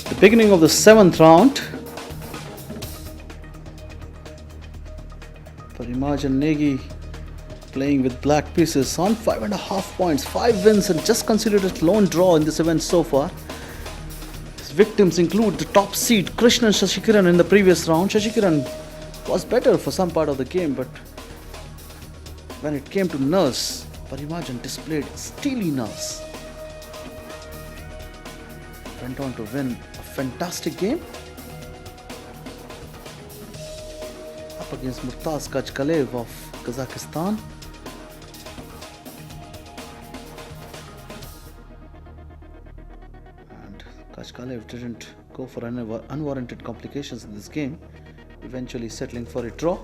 The beginning of the 7th round. Parimarjan Negi playing with black pieces on 5.5 points, 5 wins, and just considered a lone draw in this event so far. His victims include the top seed Krishnan Shashikiran in the previous round. Shashikiran was better for some part of the game, but when it came to nerves, Parimarjan displayed steely nerves. Went on to win a fantastic game up against Murtaz Kachkalev of Kazakhstan. And Kachkalev didn't go for any unwarranted complications in this game, eventually settling for a draw.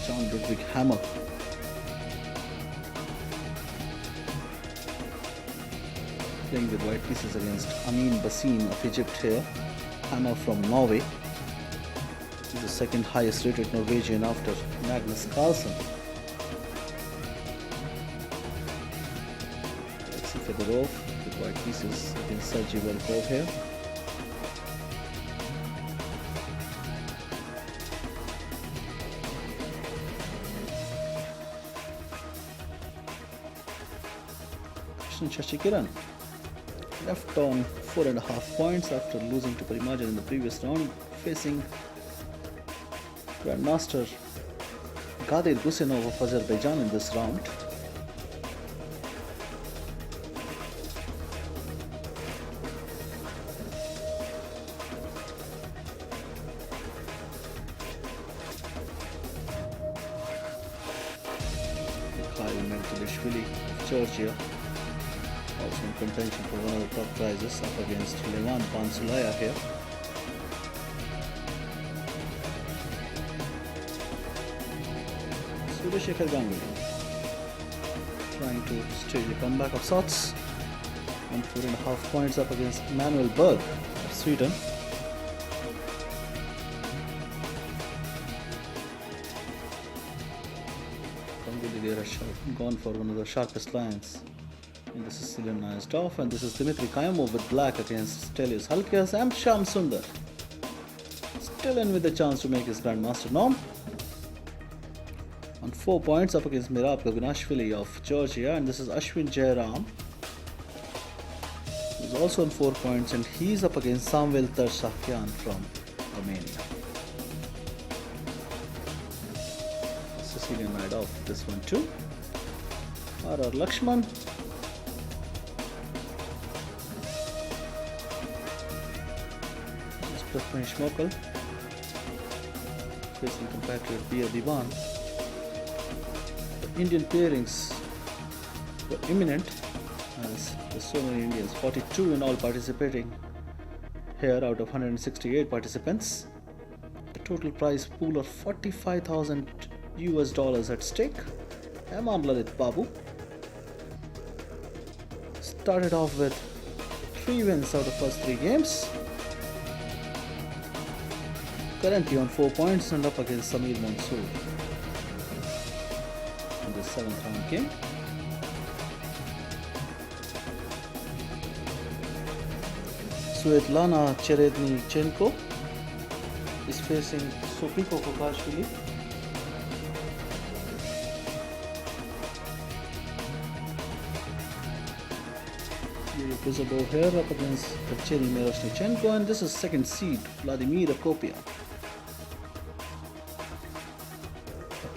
John Ludwig Hammer playing with white pieces against Amin Basin of Egypt here. Hammer from Norway. He's the second highest rated Norwegian after Magnus Carlsen. Alexei Fedorov with white pieces against Sergei Volkov here. Krishnan Shashikiran left on 4.5 points after losing to Parimarjan in the previous round, facing Grandmaster Gadir Gusenov of Azerbaijan in this round. Mikhail Mentelishvili of Georgia, also in contention for one of the top prizes, up against Levan Pansulaya here. Suryasekhar Ganguly trying to stage a comeback of sorts on 4.5 points up against Manuel Berg of Sweden. Ganguly there has gone for one of the sharpest lines in the Sicilian Nosdorf, and this is Dmitry Kayumov with black against Stelios Halkias and Shyam Sundar. Still in with a chance to make his Grandmaster norm. On 4 points up against Mirab Gagunashvili of Georgia, and this is Ashwin Jairam, who's also on 4 points, and he's up against Samuel Tersakyan from Romania. Sicilian night off this one too. R.R. Lakshman Prathamesh Mokal facing compatriot Bia Diwan. The Indian pairings were imminent as there's so many Indians, 42 in all participating here out of 168 participants. The total prize pool of $45,000 at stake. Eman Lalit Babu started off with 3 wins out of first 3 games. Currently on 4 points and up against Samir Mansoor in the 7th round game. Svetlana Cherednichenko is facing Sofiko Kokashvili. Yuri Kuzabov here up against Evgeny Miroshnichenko, and this is second seed Vladimir Akopian.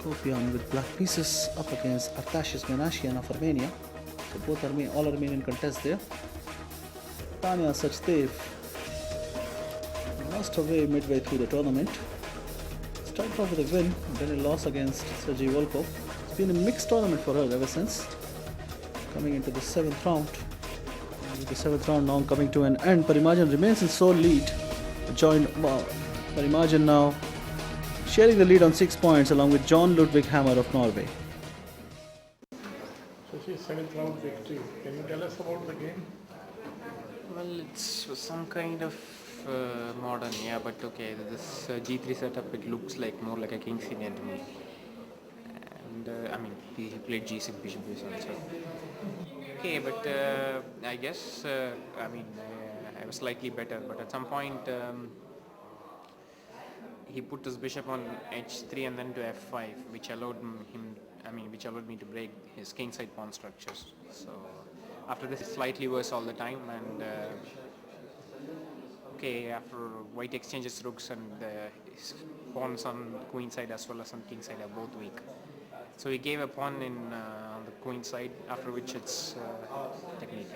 Akopian with black pieces up against Artashis Menashian of Armenia. So both all Armenian contests there. Tanya Sachdev lost away midway through the tournament. Started off with a win, then a loss against Sergei Volkov. It's been a mixed tournament for her ever since. Coming into the 7th round. And with the 7th round now coming to an end, Parimarjan remains in sole lead. Joined Parimarjan now sharing the lead on 6 points along with John Ludwig Hammer of Norway. So she's 7th round victory. Can you tell us about the game? Well, it's some kind of modern, yeah, but okay, this G3 setup, it looks like more like a King's Indian to me. and I mean he played G6 Bishop also. Okay, but I guess I was slightly better, but at some point he put his bishop on h3 and then to f5, which allowed which allowed me to break his kingside pawn structures. So after this, it's slightly worse all the time, and okay, after white exchanges rooks and his pawns on queen side as well as on king side are both weak. So he gave a pawn on the queen side, after which it's technique.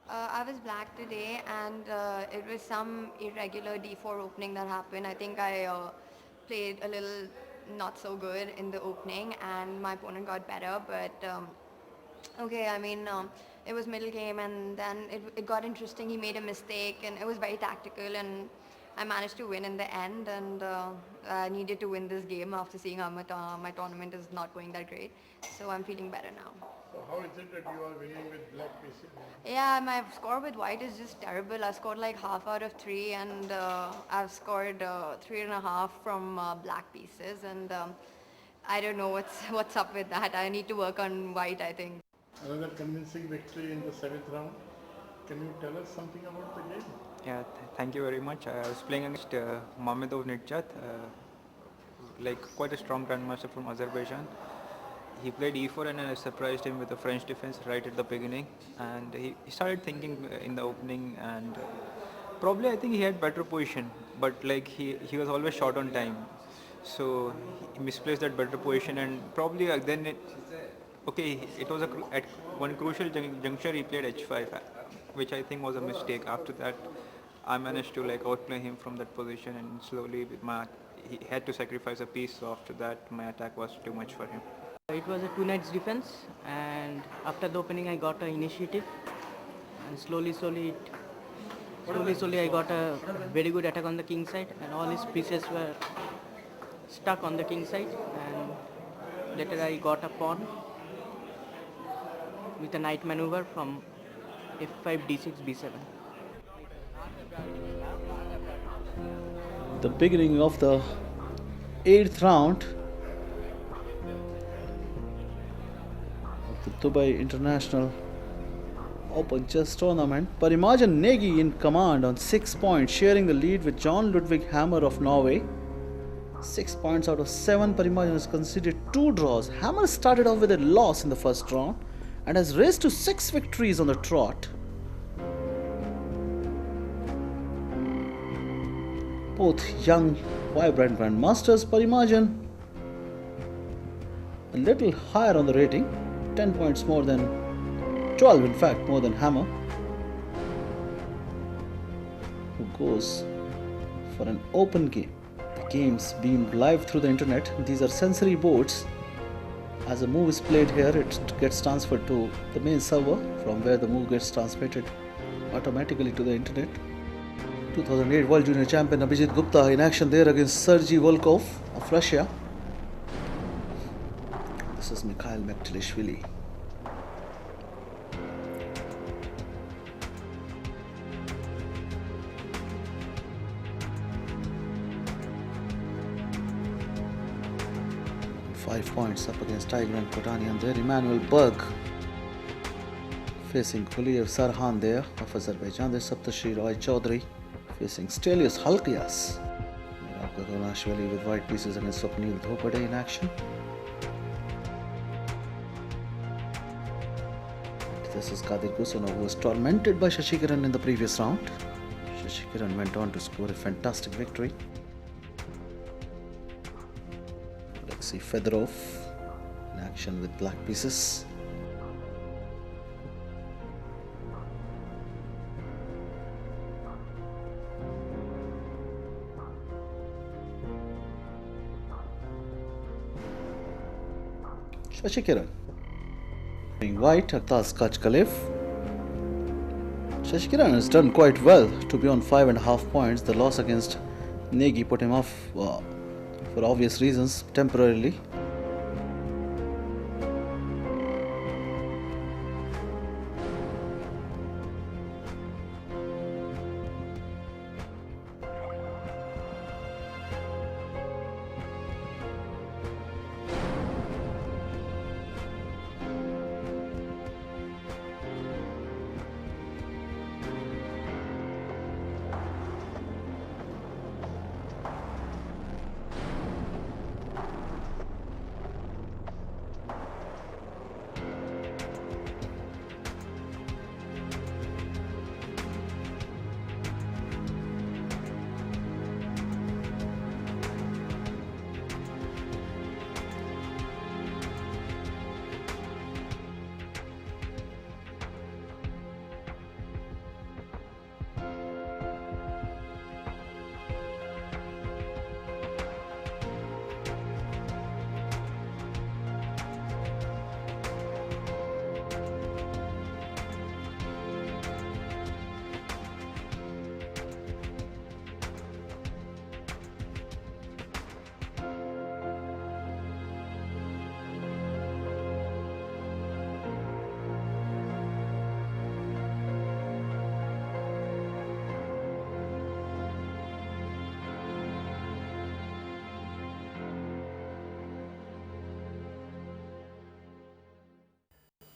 I was black today, and it was some irregular d4 opening that happened. I think I played a little not so good in the opening, and my opponent got better. But okay, it was middle game, and then it got interesting. He made a mistake, and it was very tactical, and I managed to win in the end. And I needed to win this game after seeing how my tournament is not going that great. So I'm feeling better now. So how is it that you are winning with black pieces? Yeah, my score with white is just terrible. I scored like half out of 3, and I've scored 3.5 from black pieces, and I don't know what's up with that. I need to work on white, I think. Another convincing victory in the 7th round. Can you tell us something about the game? Yeah, thank you very much. I was playing against Mamedov Nidjat, like quite a strong grandmaster from Azerbaijan. He played e4 and I surprised him with a French defense right at the beginning, and he started thinking in the opening, and probably I think he had better position, but like he was always short on time, so he misplaced that better position, and probably then it was at one crucial juncture he played h5, which I think was a mistake. After that I managed to like outplay him from that position, and slowly he had to sacrifice a piece, so after that my attack was too much for him. It was a 2 knights defense, and after the opening I got an initiative, and slowly I got a very good attack on the king side, and all his pieces were stuck on the king side, and later I got a pawn with a knight maneuver from f5 d6 b7. The beginning of the 8th round the Dubai International Open Chess Tournament. Parimarjan Negi in command on 6 points, sharing the lead with John Ludvig Hammer of Norway. 6 points out of 7. Parimarjan has conceded 2 draws. Hammer started off with a loss in the first round and has raced to 6 victories on the trot. Both young, vibrant grandmasters. Parimarjan a little higher on the rating, 10 points more than 12 in fact more than Hammer, who goes for an open game. The game's beamed live through the internet. These are sensory boards. As a move is played here, it gets transferred to the main server, from where the move gets transmitted automatically to the internet. 2008 World Junior Champion Abhijit Gupta in action there against Sergey Volkov of Russia. This is Mikhail Mektilishvili. Five points up against Tigran Kotanian there. Emmanuel Berg facing Kuliev Sarhan there of Azerbaijan. There's Saptashri Roy Chaudhary facing Stelios Halkias. Mirab Gagolashvili with white pieces against Swapnil Dhopade in action. This is Kadir Kusunov, who was tormented by Shashikiran in the previous round. Shashikiran went on to score a fantastic victory. Alexei Fedorov in action with black pieces. Shashikiran being white, Akhtas Kachkalev. Shashikiran has done quite well to be on 5.5 points. The loss against Negi put him off for obvious reasons temporarily.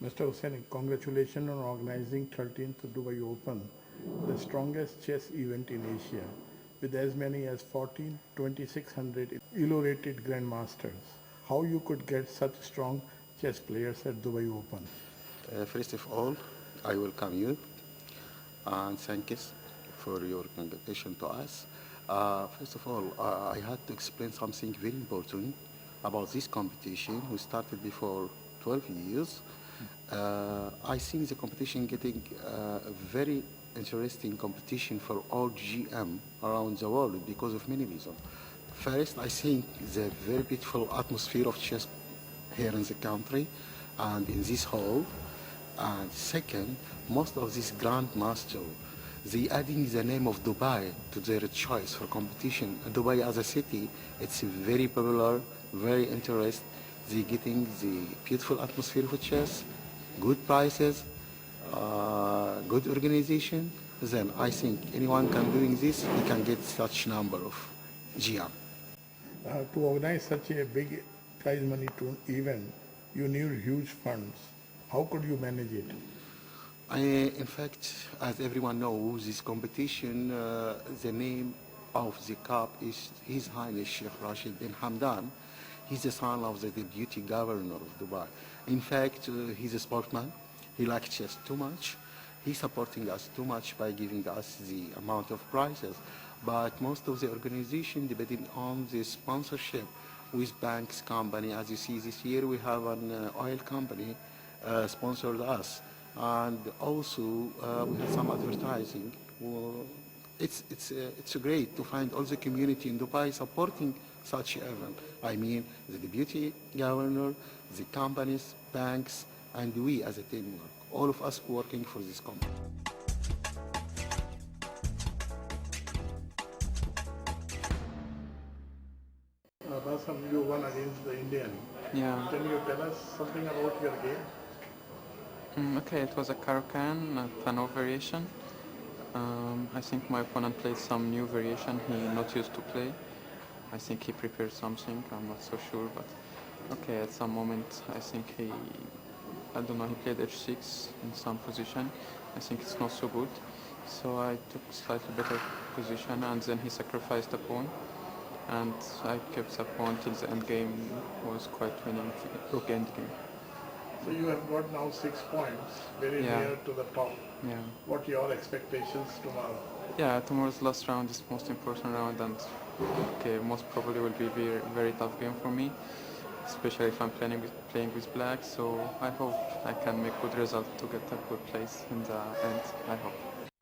Mr. Hussaini, congratulations on organizing 13th Dubai Open, the strongest chess event in Asia, with as many as 2,600 elo-rated grandmasters. How you could get such strong chess players at Dubai Open? First of all, I welcome you and thank you for your invitation to us. First of all, I had to explain something very important about this competition. We started before 12 years. I think the competition getting a very interesting competition for all GM around the world because of many reasons. First, I think the very beautiful atmosphere of chess here in the country and in this hall. And second, most of these grandmasters, they adding the name of Dubai to their choice for competition. Dubai as a city, it's very popular, very interesting. They getting the beautiful atmosphere for chess, good prices, good organization. Then I think anyone can doing this, he can get such number of GM. To organize such a big prize money event, you need huge funds. How could you manage it? In fact, as everyone knows, this competition, the name of the cup is His Highness Sheikh Rashid bin Hamdan. He's the son of the deputy governor of Dubai. In fact, he's a sportsman. He likes chess too much. He's supporting us too much by giving us the amount of prizes. But most of the organization depending on the sponsorship with banks company. As you see this year, we have an oil company sponsored us. And also we have some advertising. It's great to find all the community in Dubai supporting such event. I mean, the deputy governor, the companies, banks, and we as a teamwork. All of us working for this company. Basam, you won against the Indian. Yeah. Can you tell us something about your game? Okay, it was a Caro-Kann, a Tano variation. I think my opponent played some new variation he not used to play. I think he prepared something, I'm not so sure, but okay, at some moment I think he played h6 in some position. I think it's not so good. So I took slightly better position and then he sacrificed a pawn. And I kept the pawn till the end game was quite winning, rook end game. So you have got now 6 points, very Yeah. near to the top. Yeah. What are your expectations tomorrow? Yeah, tomorrow's last round is most important round and okay, most probably will be very, very tough game for me, especially if I'm playing with black, so I hope I can make good result to get a good place in the end, I hope.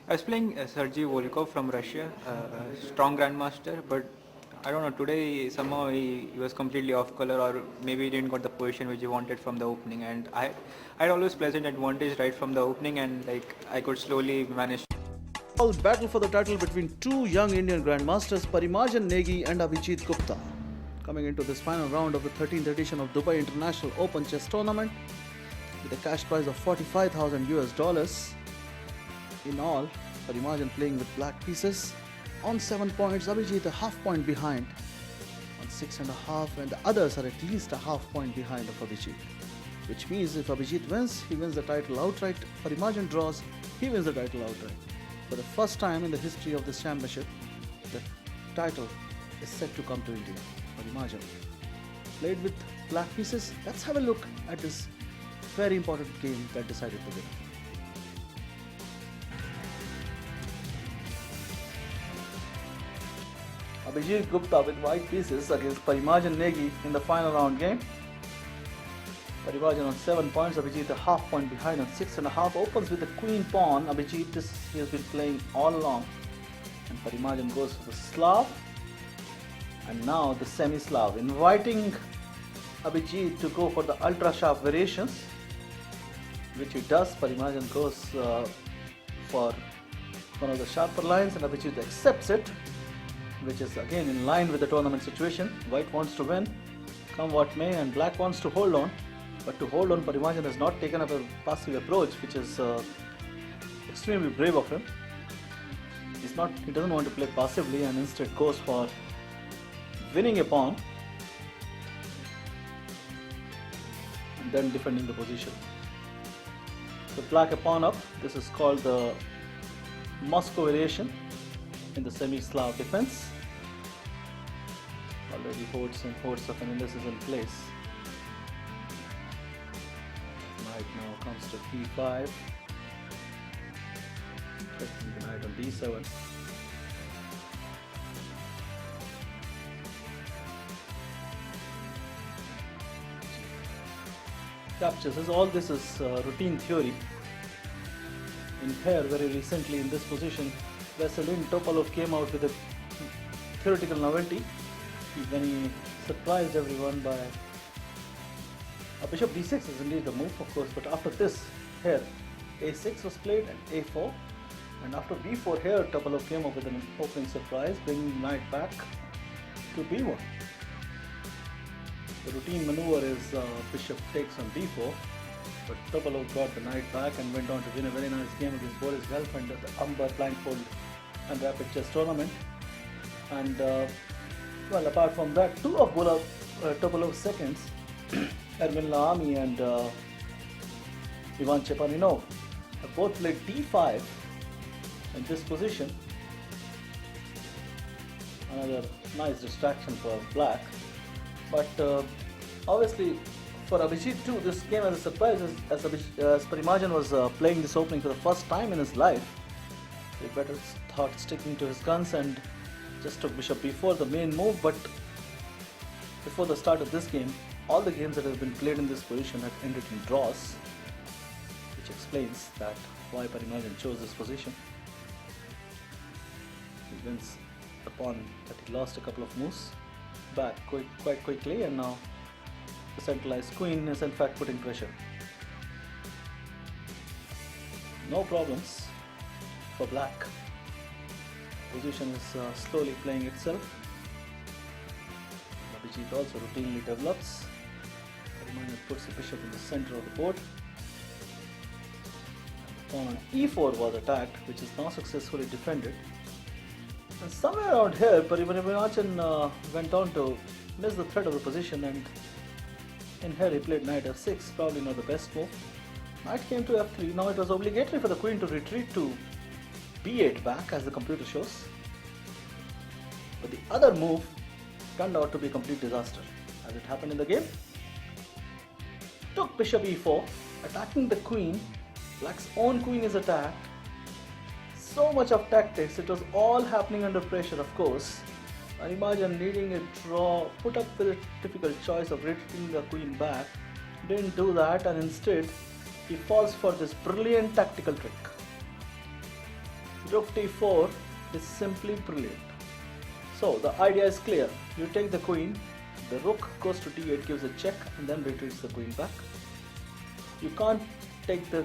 I was playing Sergey Volkov from Russia, strong grandmaster, but I don't know, today somehow he was completely off color, or maybe he didn't got the position which he wanted from the opening, and I had always pleasant advantage right from the opening, and like I could slowly manage. Battle for the title between two young Indian grandmasters, Parimarjan Negi and Abhijit Gupta, coming into this final round of the 13th edition of Dubai International Open Chess Tournament with a cash prize of $45,000 in all. Parimarjan playing with black pieces on 7 points, Abhijit a half point behind on 6.5, and the others are at least a half point behind of Abhijit, which means if Abhijit wins, he wins the title outright. Parimarjan draws, he wins the title outright. For the first time in the history of this championship, the title is set to come to India. Parimarjan played with black pieces. Let's have a look at this very important game that decided the winner. Abhijit Gupta with white pieces against Parimarjan Negi in the final round game. Parimarjan on 7 points, Abhijit a half point behind on 6.5. Opens with the queen pawn. Abhijit he has been playing all along. And Parimarjan goes for the Slav. And now the semi-Slav, inviting Abhijit to go for the ultra-sharp variations, which he does. Parimarjan goes for one of the sharper lines and Abhijit accepts it, which is again in line with the tournament situation. White wants to win, come what may, and black wants to hold on. But to hold on, Parimarjan has not taken up a passive approach, which is extremely brave of him. He doesn't want to play passively and instead goes for winning a pawn and then defending the position. So black a pawn up. This is called the Moscow variation in the semi-Slav defense. Already hordes and hordes of enemies is in place. Knight now comes to e5. Threatening the knight on d7. Captures. All this is routine theory. In pair, very recently in this position, Vasilin Topalov came out with a theoretical novelty when he surprised everyone by bishop d6 is indeed the move, of course, but after this here a6 was played and a4, and after b4 here Topalov came up with an opening surprise, bringing knight back to b1. The routine maneuver is bishop takes on d4, but Topalov got the knight back and went on to win a very nice game against Boris Gelfand at the Umber Blindfold and Rapid Chess Tournament. And well, apart from that, two of Topalov's seconds, Ermin Laami and Ivan Chepaninov, have both played d5 in this position. Another nice distraction for black. But obviously for Abhijit too, this came as a surprise as Parimardhan was playing this opening for the first time in his life. He better thought sticking to his guns and just took bishop b4, the main move. But before the start of this game, all the games that have been played in this position had ended in draws, which explains that why Parimardhan chose this position. He wins the pawn that he lost a couple of moves back quite quickly, and now the centralized queen is in fact putting pressure. No problems for black. Position is slowly playing itself. Abhijit also routinely develops. Parimardhan puts the bishop in the center of the board. The pawn on e4 was attacked, which is now successfully defended. And somewhere around here, Parimardhan went on to miss the threat of the position, and in here he played knight f6, probably not the best move. Knight came to f3. Now it was obligatory for the queen to retreat to b8 back, as the computer shows. But the other move turned out to be a complete disaster, as it happened in the game. Took bishop e4, attacking the queen. Black's own queen is attacked. So much of tactics, it was all happening under pressure, of course. Parimardhan, needing a draw, put up with a difficult choice of retreating the queen back. Didn't do that, and instead he falls for this brilliant tactical trick. Rook d4 is simply brilliant. So the idea is clear. You take the queen, the rook goes to d8, gives a check, and then retreats the queen back. You can't take the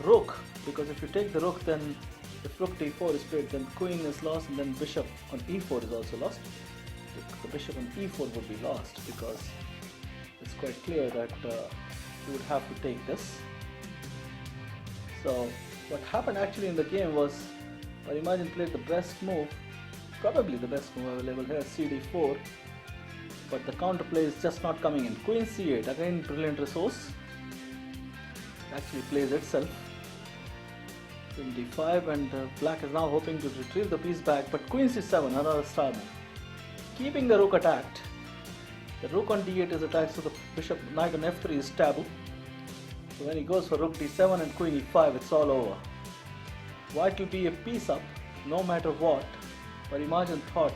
rook, because if you take the rook, then if rook d4 is played, then queen is lost, and then bishop on e4 is also lost. The bishop on e4 would be lost, because it's quite clear that you would have to take this. So what happened actually in the game was Parimardhan played the best move, probably the best move available here, cd4, but the counterplay is just not coming in. Queen c8, again brilliant resource, actually plays itself. Queen d5, and black is now hoping to retrieve the piece back, but queen c7, another star move, keeping the rook attacked. The rook on d8 is attacked, so the bishop knight on f3 is taboo. So when he goes for rook d7 and queen e5, it's all over. White will be a piece up no matter what. Parimardhan thought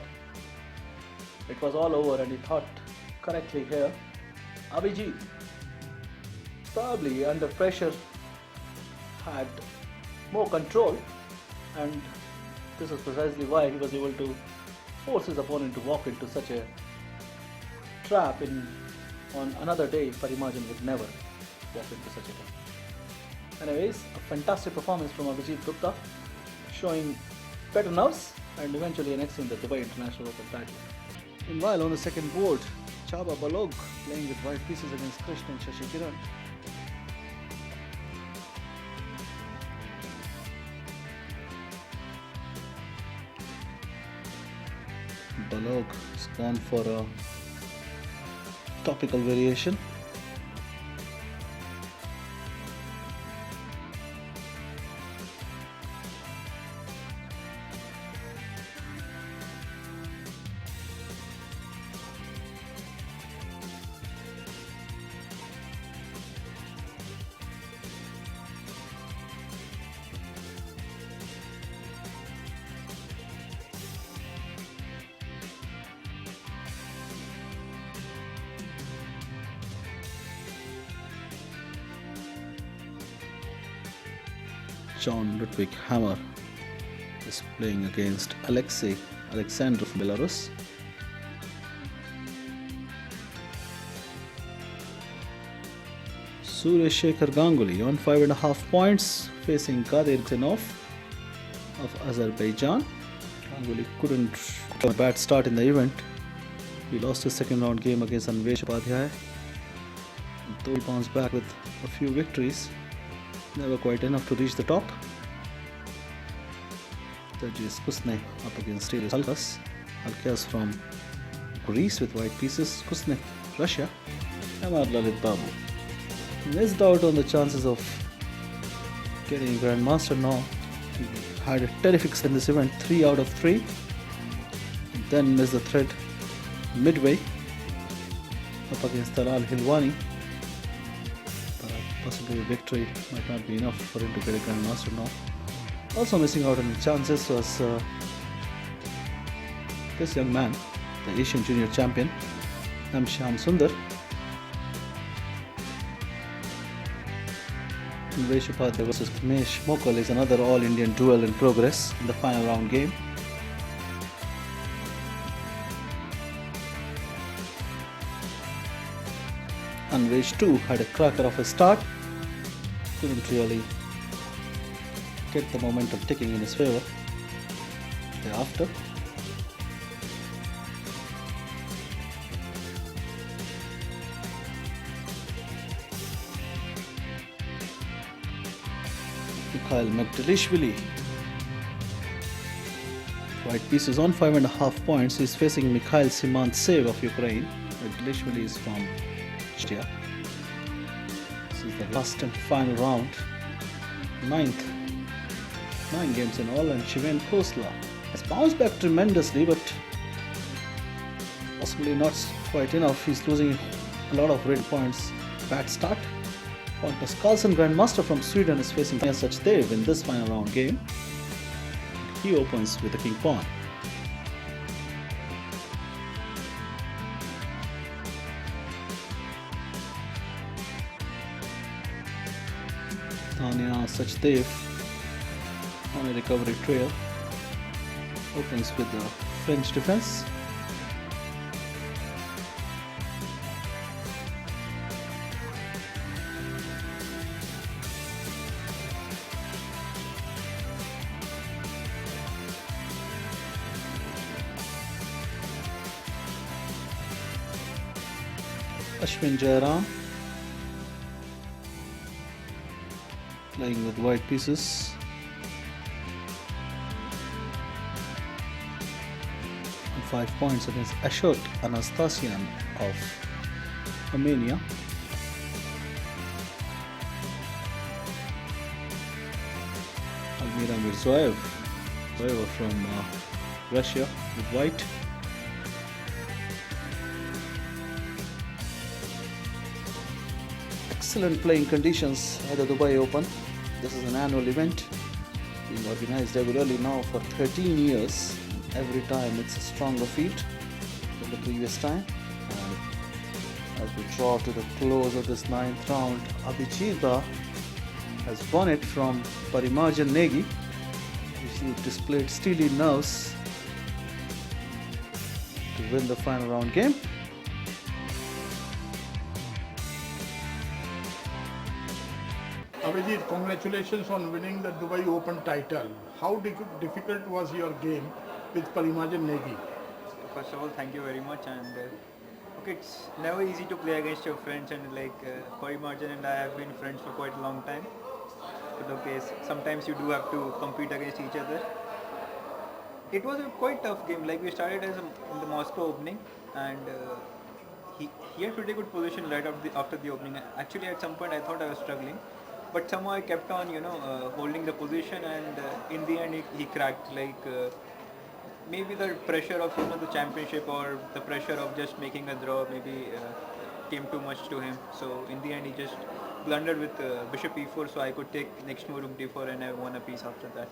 it was all over, and he thought correctly here. Abhijit, probably under pressure, had more control, and this is precisely why he was able to force his opponent to walk into such a trap. On another day, Parimardhan would never walk into such a trap. Anyways, a fantastic performance from Abhijit Gupta, showing better nerves and eventually annexing the Dubai International Open title. Meanwhile, on the second board, Chaba Balog playing with white pieces against Krishna and Shashi Kiran. Balog has gone for a topical variation. John Ludwig Hammer is playing against Alexei Alexandrov from Belarus. Surya Shekhar Ganguly on 5.5 points facing Kadir Zinov of Azerbaijan. Ganguly couldn't get a bad start in the event. He lost his second round game against Anvesh Upadhyay. Though he bounced back with a few victories, never quite enough to reach the top. Sergius Kusne up against Stelios Halkas. Halkas from Greece with white pieces. Kusne, Russia. Amar Lalit Babu missed out on the chances of getting Grandmaster now. He had a terrific start in this event, 3 out of 3. Then missed the thread midway up against Talal Hilwani. Possibly a victory might not be enough for him to get a Grandmaster now. Also missing out on the chances was this young man, the Asian Junior Champion, M. Shyam Sundar. Anvesh Upadhyay versus Kamesh Mokal is another all-Indian duel in progress in the final round game. Anvesh too had a cracker of a start, couldn't really get the momentum ticking in his favor thereafter. Mikhail Magdalishvili, white pieces on 5.5 points. He's facing Mikhail Simantsev of Ukraine. Magdalishvili is from Czechia. This is the last and final round, 9th. 9 games in all, and Shiven Khosla has bounced back tremendously, but possibly not quite enough. He's losing a lot of red points. Bad start. Pontus Carlsen, Grandmaster from Sweden, is facing Sachdev in this final round game. He opens with a king pawn. Tanya Sachdev on a recovery trail opens with the French defense. Ashwin Jairam playing with white pieces. And 5 points against Ashot Anastasian of Armenia. Almira Mirzoev from Russia with white. Excellent playing conditions at the Dubai Open. This is an annual event being organized regularly now for 13 years. Every time it's a stronger field than the previous time. And as we draw to the close of this 9th round, Abhijita has won it from Parimarjan Negi. She displayed steely nerves to win the final round game. Abhijit, congratulations on winning the Dubai Open title. How difficult was your game with Parimarjan Negi? First of all, thank you very much. And okay, it's never easy to play against your friends, and Corey Marjan and I have been friends for quite a long time. But okay, sometimes you do have to compete against each other. It was a quite tough game. Like we started in the Moscow opening, and he had pretty good position right after the opening. Actually, at some point I thought I was struggling, but somehow I kept on, holding the position, and in the end he cracked. Maybe the pressure of the championship or the pressure of just making a draw maybe came too much to him. So in the end he just blundered with Bishop E4, so I could take next move Rook D4, and I won a piece after that.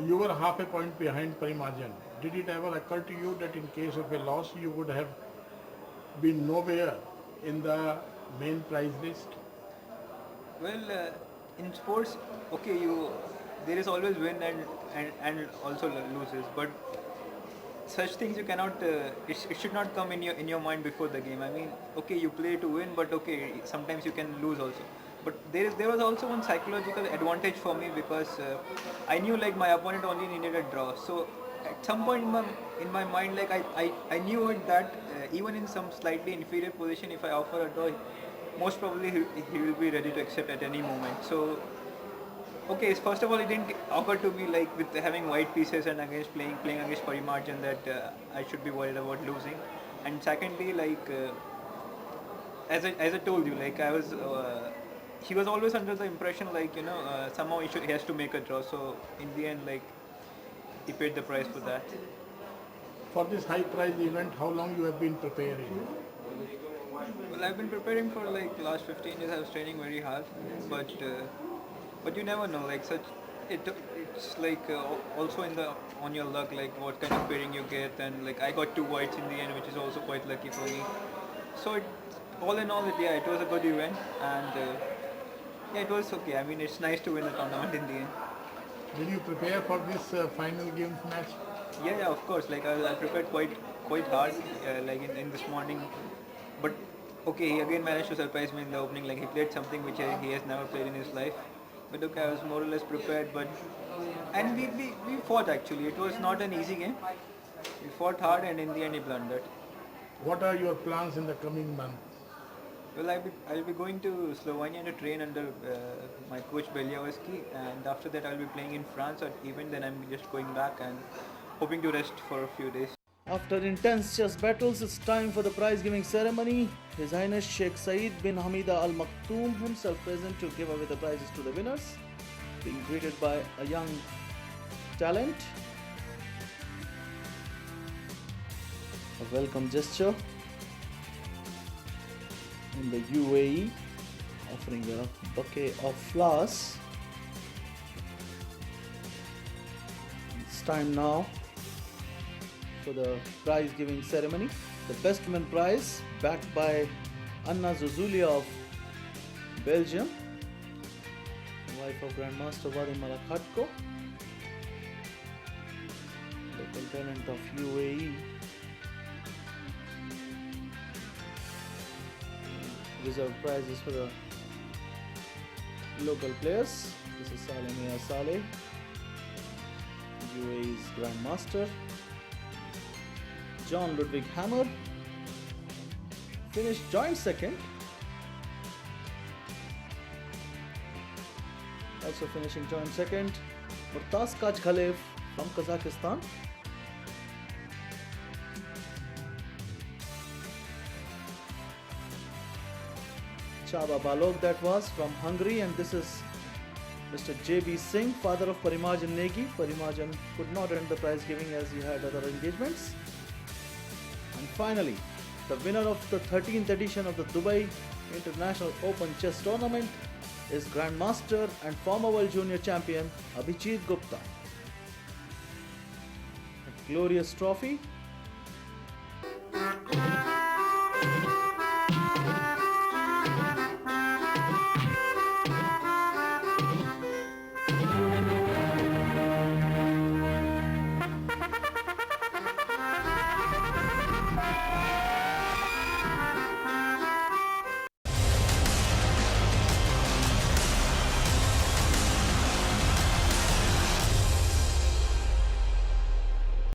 You were half a point behind Parimarjan. Did it ever occur to you that in case of a loss you would have been nowhere in the main prize list? Well, in sports, okay, there is always win and also loses, but such things you cannot. It should not come in your mind before the game. I mean, okay, you play to win, but okay, sometimes you can lose also. But there was also one psychological advantage for me because I knew like my opponent only needed a draw. So at some point in my mind, like I knew it that even in some slightly inferior position, if I offer a draw, most probably he will be ready to accept at any moment. So okay, first of all, it didn't occur to me like with having white pieces and against playing against Parimarjan that I should be worried about losing. And secondly, like as I told you, like I was. He was always under the impression like somehow he has to make a draw. So in the end, like he paid the price for that. For this high prize event, how long you have been preparing? Well, I've been preparing for like last 15 years. I was training very hard, but you never know. Like it's like also on your luck, like what kind of pairing you get, and like I got 2 whites in the end, which is also quite lucky for me. So all in all, it was a good event, and yeah, it was okay. I mean, it's nice to win a tournament in the end. Did you prepare for this final games match? Yeah, of course. Like I prepared quite hard, like in this morning. But okay, he again managed to surprise me in the opening. Like he played something which he has never played in his life. But okay, I was more or less prepared. And we fought actually. It was not an easy game. We fought hard, and in the end, he blundered. What are your plans in the coming month? Well, I'll be going to Slovenia to train under my coach Beliavsky, and after that I'll be playing in France, or even then I'm just going back and hoping to rest for a few days. After intense chess battles, it's time for the prize giving ceremony. His Highness Sheikh Saeed bin Hamida Al Maktoum himself present to give away the prizes to the winners, being greeted by a young talent. A welcome gesture in the UAE, offering a bouquet of flowers. It's time now for the prize giving ceremony. The best women prize, backed by Anna Zuzulia of Belgium, wife of Grandmaster Vadim Malakhatko, local talent of UAE. Reserved prizes for the local players. This is Saleh Mia Saleh, UAE's Grandmaster. John Ludwig Hammer finished joint second. Also finishing joint second, Murtaz Kachkhalev from Kazakhstan. Chaba Balog that was from Hungary, and this is Mr. J.B. Singh, father of Parimarjan Negi. Parimarjan could not end the prize giving as he had other engagements. And finally, the winner of the 13th edition of the Dubai International Open Chess Tournament is Grandmaster and former World Junior Champion Abhijit Gupta. A glorious trophy